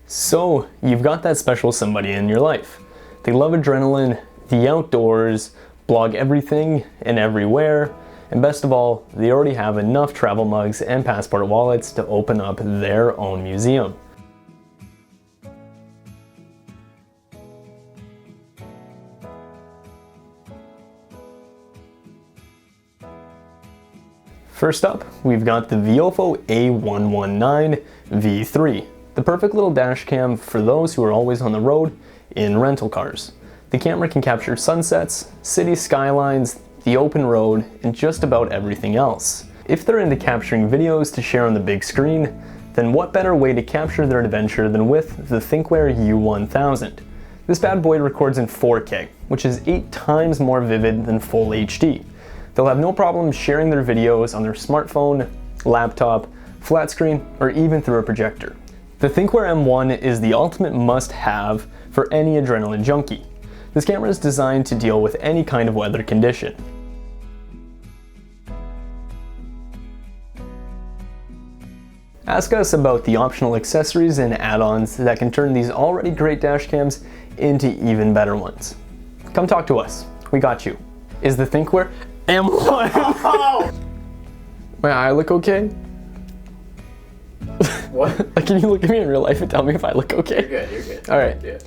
So, you've got that special somebody in your life. They love adrenaline, the outdoors, blog everything and everywhere, and best of all, they already have enough travel mugs and passport wallets to open up their own museum. First up, we've got the VIOFO A119 V3, the perfect little dash cam for those who are always on the road in rental cars. The camera can capture sunsets, city skylines, the open road, and just about everything else. If they're into capturing videos to share on the big screen, then what better way to capture their adventure than with the Thinkware U1000. This bad boy records in 4K, which is 8 times more vivid than full HD. They'll have no problem sharing their videos on their smartphone, laptop, flat screen, or even through a projector. The Thinkware M1 is the ultimate must-have for any adrenaline junkie. This camera is designed to deal with any kind of weather condition. Ask us about the optional accessories and add-ons that can turn these already great dash cams into even better ones. Come talk to us. We got you. Is the Thinkware M1. My eye look okay? What? Like, can you look at me in real life and tell me if I look okay? You're good, you're good. All right. Yeah.